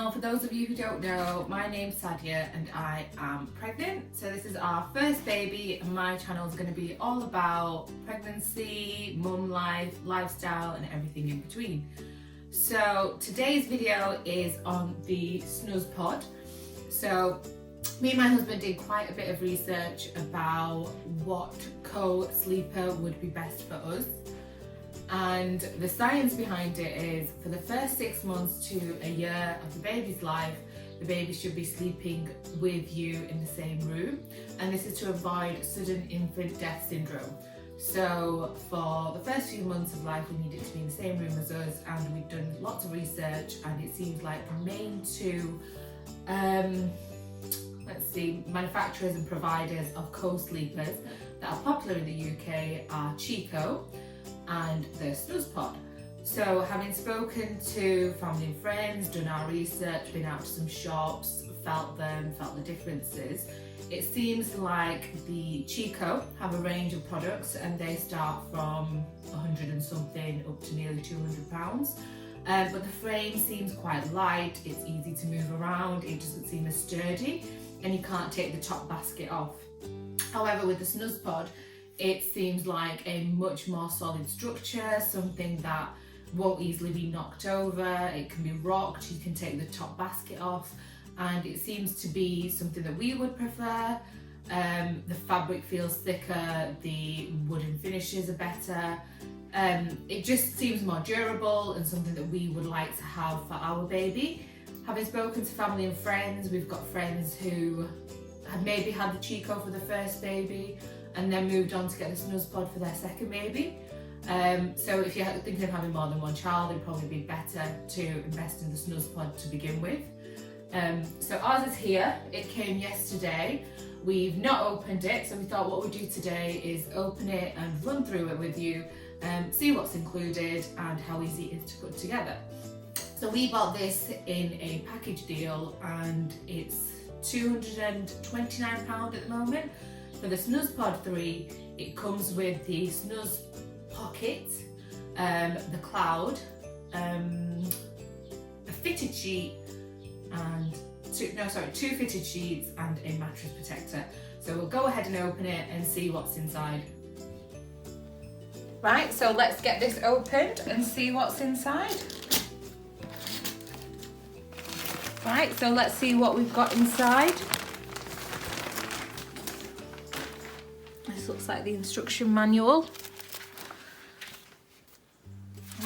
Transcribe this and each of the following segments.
channel. For those of you who don't know, my name's Sadia and I am pregnant. So this is our first baby and my channel is going to be all about pregnancy, mum life, lifestyle and everything in between. So today's video is on the Snuzpod. So me and my husband did quite a bit of research about what co-sleeper would be best for us. And the science behind it is for the first 6 months to a year of the baby's life, the baby should be sleeping with you in the same room. And this is to avoid sudden infant death syndrome. So for the first few months of life, we need it to be in the same room as us. And we've done lots of research and it seems like the main two, manufacturers and providers of co-sleepers that are popular in the UK are Chico and the Snuzpod. So having spoken to family and friends, done our research, been out to some shops, felt the differences, it seems like the Chico have a range of products and they start from 100 and something up to nearly £200. But the frame seems quite light, it's easy to move around, it doesn't seem as sturdy and you can't take the top basket off. However, with the Snuzpod, it seems like a much more solid structure, something that won't easily be knocked over, it can be rocked, you can take the top basket off, and it seems to be something that we would prefer. The fabric feels thicker, the wooden finishes are better, it just seems more durable and something that we would like to have for our baby. Having spoken to family and friends, we've got friends who have maybe had the Chico for the first baby and then moved on to get the Snuzpod for their second baby. So if you're thinking of having more than one child, it'd probably be better to invest in the Snuzpod to begin with. So ours is here, it came yesterday. We've not opened it, so we thought what we'd do today is open it and run through it with you, see what's included and how easy it is to put together. So we bought this in a package deal and it's £229 at the moment. For the Snuzpod 3, it comes with the Snuz Pocket, the Cloud, a fitted sheet and two fitted sheets and a mattress protector. So we'll go ahead and open it and see what's inside. Right, so let's get this opened and see what's inside. Right, so let's see what we've got inside. This looks like the instruction manual.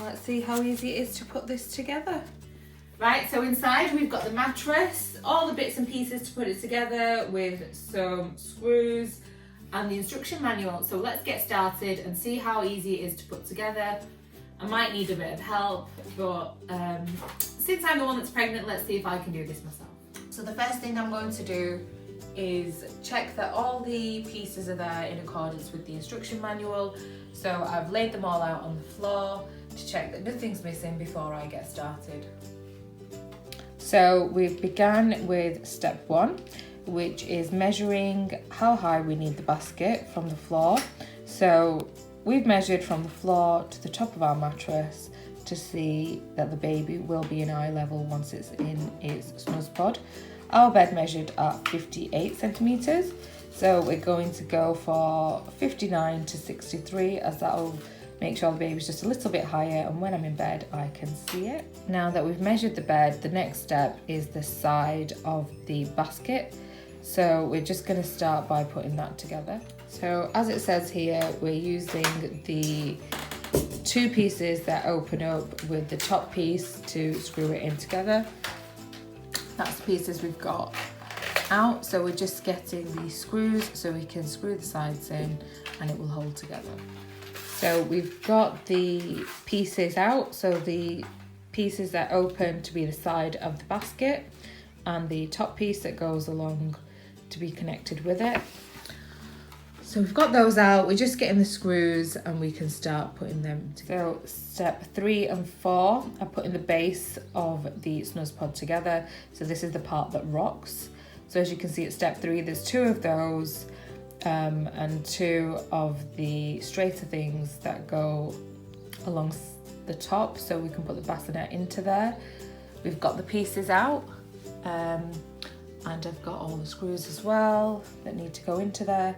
Let's see how easy it is to put this together. Right, so inside we've got the mattress, all the bits and pieces to put it together with some screws and the instruction manual. So let's get started and see how easy it is to put together. I might need a bit of help, but since I'm the one that's pregnant, let's see if I can do this myself. So the first thing I'm going to do is check that all the pieces are there in accordance with the instruction manual. So I've laid them all out on the floor to check that nothing's missing before I get started. So we've begun with step 1, which is measuring how high we need the basket from the floor. So we've measured from the floor to the top of our mattress to see that the baby will be in eye level once it's in its Snuzpod. Our bed measured at 58 centimetres, so we're going to go for 59 to 63 as that'll make sure the baby's just a little bit higher and when I'm in bed I can see it. Now that we've measured the bed, the next step is the side of the basket. So we're just going to start by putting that together. So as it says here, we're using the two pieces that open up with the top piece to screw it in together. That's the pieces we've got out, so we're just getting the screws so we can screw the sides in and it will hold together. So we've got the pieces out, so the pieces that open to be the side of the basket and the top piece that goes along to be connected with it. So we've got those out, we're just getting the screws and we can start putting them together. So step 3 and 4 are putting the base of the Snuzpod together. So this is the part that rocks. So as you can see at step 3, there's 2 of those and 2 of the straighter things that go along the top so we can put the bassinet into there. we've got the pieces out, and I've got all the screws as well that need to go into there.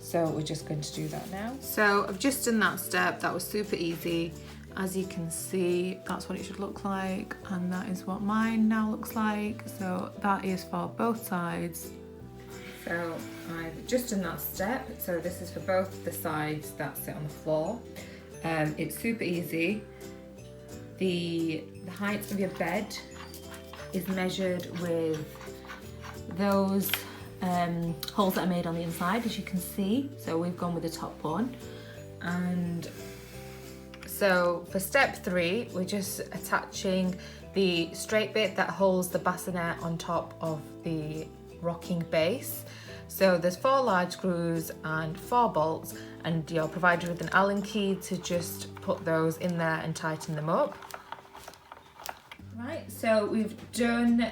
So we're just going to do that now. So I've just done that step. That was super easy. As you can see, that's what it should look like, and that is what mine now looks like. So that is for both sides. So I've just done that step. So this is for both the sides that sit on the floor. It's super easy. The height of your bed is measured with those holes that are made on the inside, as you can see. So we've gone with the top one. And so for step 3, we're just attaching the straight bit that holds the bassinet on top of the rocking base. So there's 4 large screws and 4 bolts, and you're provided with an Allen key to just put those in there and tighten them up. Right, so we've done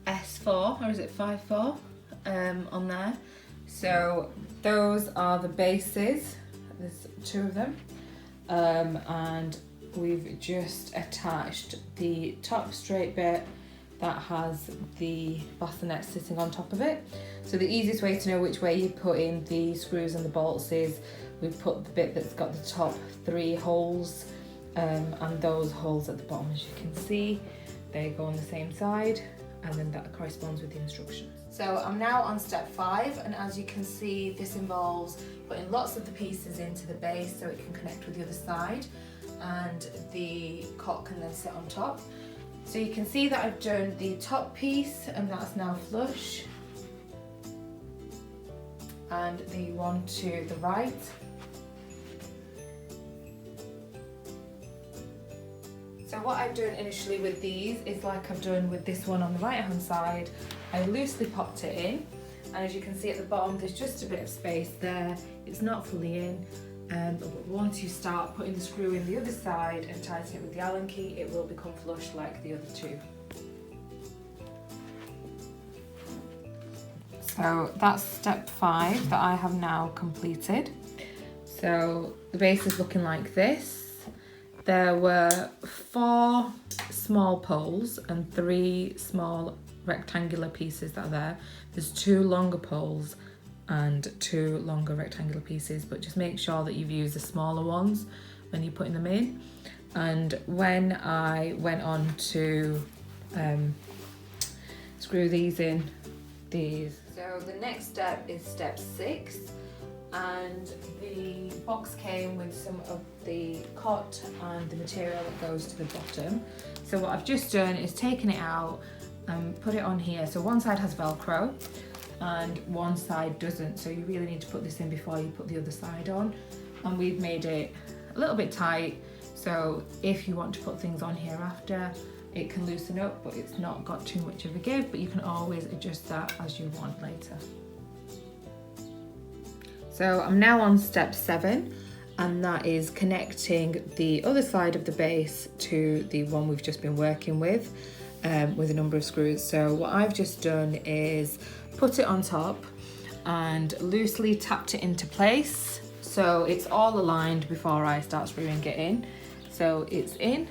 S4, or is it 5-4 on there. So those are the bases. There's 2 of them, and we've just attached the top straight bit that has the bassinet sitting on top of it. So the easiest way to know which way you put in the screws and the bolts is we've put the bit that's got the top 3 holes, and those holes at the bottom, as you can see, they go on the same side, and then that corresponds with the instructions. So I'm now on step 5, and as you can see, this involves putting lots of the pieces into the base so it can connect with the other side, and the cot can then sit on top. So you can see that I've done the top piece, and that's now flush, and the one to the right. So what I've done initially with these is like I've done with this one on the right hand side. I loosely popped it in, and as you can see at the bottom there's just a bit of space there. It's not fully in, but once you start putting the screw in the other side and tighten it with the Allen key, it will become flush like the other 2. So that's step 5 that I have now completed. So the base is looking like this. There were 4 small poles and 3 small rectangular pieces that are there. There's 2 longer poles and 2 longer rectangular pieces, but just make sure that you've used the smaller ones when you're putting them in. And when I went on to screw these in, So the next step is step 6. And the box came with some of the cot and the material that goes to the bottom. So what I've just done is taken it out and put it on here. So one side has Velcro and one side doesn't, so you really need to put this in before you put the other side on. And we've made it a little bit tight, so if you want to put things on here after, it can loosen up, but it's not got too much of a give, but you can always adjust that as you want later. So I'm now on step 7, and that is connecting the other side of the base to the one we've just been working with a number of screws. So what I've just done is put it on top and loosely tapped it into place. So it's all aligned before I start screwing it in. So it's in.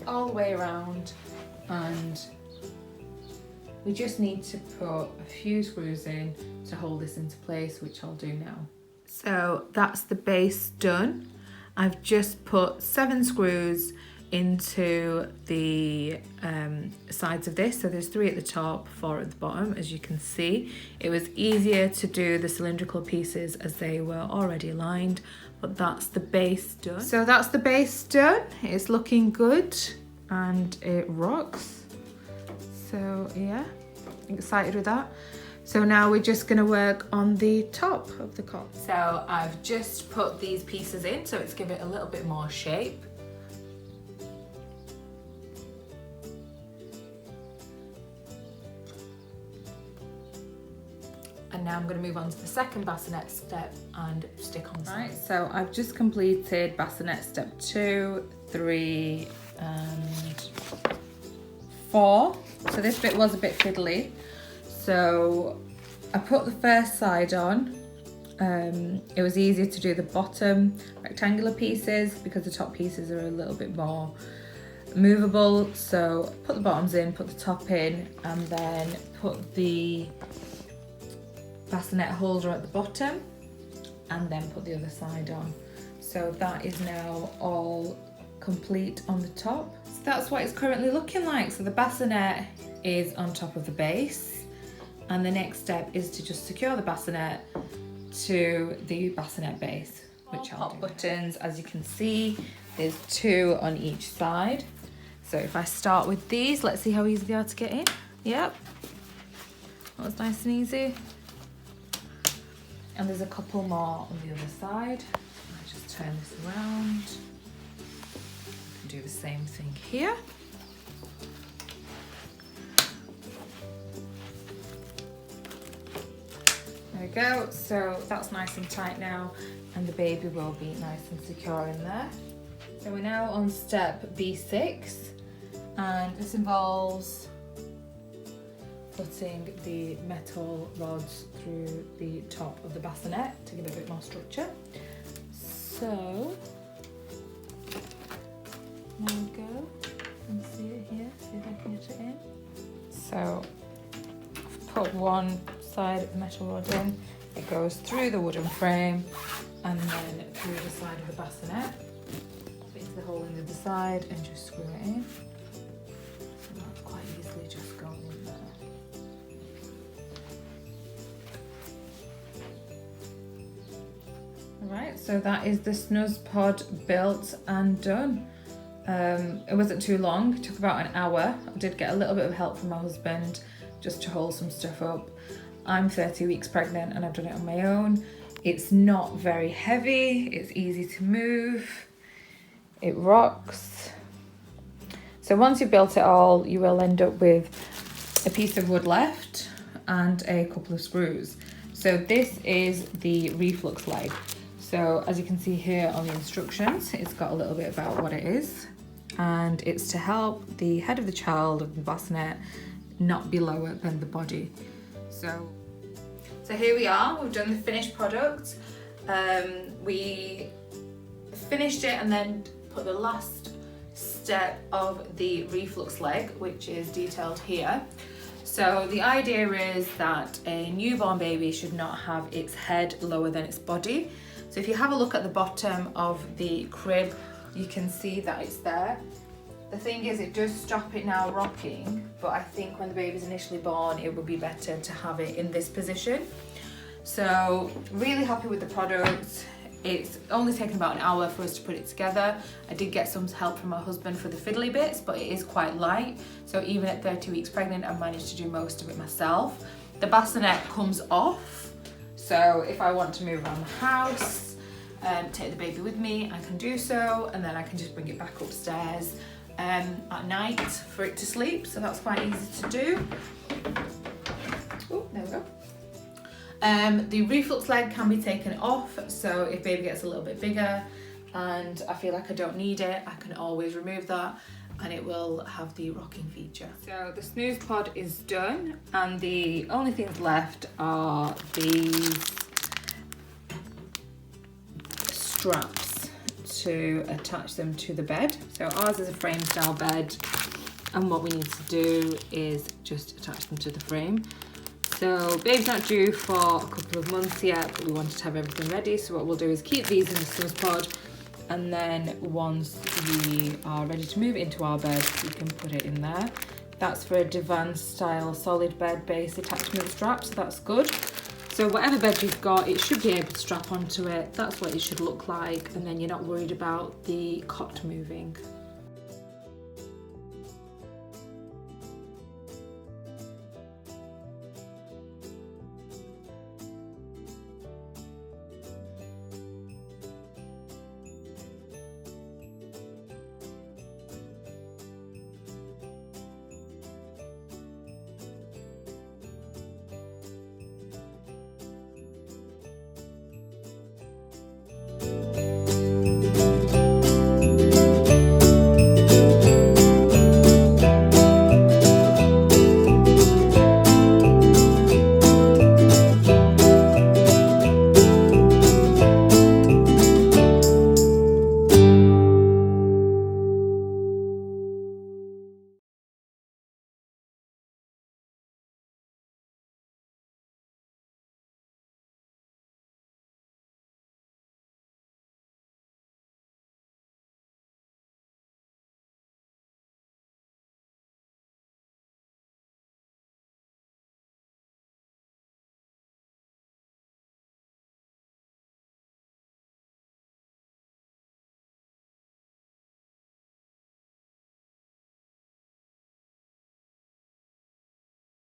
All the way around, and we just need to put a few screws in to hold this into place, which I'll do now. So that's the base done. I've just put 7 screws into the sides of this. So there's 3 at the top, 4 at the bottom, as you can see. It was easier to do the cylindrical pieces as they were already aligned, but that's the base done. So that's the base done. It's looking good and it rocks. So yeah, excited with that. So now we're just going to work on the top of the cot. So I've just put these pieces in, so it's give it a little bit more shape. And now I'm going to move on to the second bassinet step and stick on the side. Right, so I've just completed bassinet step 2, 3 and 4. So this bit was a bit fiddly. So I put the first side on it was easier to do the bottom rectangular pieces because the top pieces are a little bit more movable. So put the bottoms in, put the top in, and then put the bassinet holder at the bottom, and then put the other side on. So that is now all complete on the top. So that's what it's currently looking like. So the bassinet is on top of the base, and the next step is to just secure the bassinet to the bassinet base, which I'll do. Buttons, as you can see, there's 2 on each side. So if I start with these, let's see how easy they are to get in. Yep, that was nice and easy. And there's a couple more on the other side. I just turn this around. I can do the same thing here. There we go. So that's nice and tight now, and the baby will be nice and secure in there. So we're now on step B6, and this involves putting the metal rods through the top of the bassinet to give it a bit more structure. So there we go. You can see it here. See if I can get it in. So I've put one side of the metal rod in. It goes through the wooden frame and then through the side of the bassinet. Fix the hole in the other side and just screw it in. So that's quite easily just going in there. Alright, so that is the Snuzpod built and done. It wasn't too long, it took about an hour. I did get a little bit of help from my husband just to hold some stuff up. I'm 30 weeks pregnant and I've done it on my own. It's not very heavy, it's easy to move, it rocks. So once you've built it all, you will end up with a piece of wood left and a couple of screws. So this is the reflux leg. So as you can see here on the instructions, it's got a little bit about what it is, and it's to help the head of the child of the bassinet not be lower than the body. So here we are, we've done the finished product. We finished it and then put the last step of the reflux leg, which is detailed here. So the idea is that a newborn baby should not have its head lower than its body. So if you have a look at the bottom of the crib, you can see that it's there. The thing is, it does stop it now rocking, but I think when the baby's initially born, it would be better to have it in this position. So really happy with the product. It's only taken about an hour for us to put it together. I did get some help from my husband for the fiddly bits, but it is quite light. So even at 30 weeks pregnant, I managed to do most of it myself. The bassinet comes off. So if I want to move around the house, take the baby with me, I can do so, and then I can just bring it back upstairs at night for it to sleep. So that's quite easy to do. Oh, there we go. The reflux leg can be taken off, so if baby gets a little bit bigger and I feel like I don't need it, I can always remove that and it will have the rocking feature. So the Snuzpod is done, and the only things left are these straps to attach them to the bed. So ours is a frame style bed, and what we need to do is just attach them to the frame. So baby's not due for a couple of months yet, but we wanted to have everything ready. So what we'll do is keep these in the Snuzpod, and then once we are ready to move it into our bed, we can put it in there. That's for a divan style solid bed base attachment strap, so that's good. So whatever bed you've got, it should be able to strap onto it. That's what it should look like, and then you're not worried about the cot moving.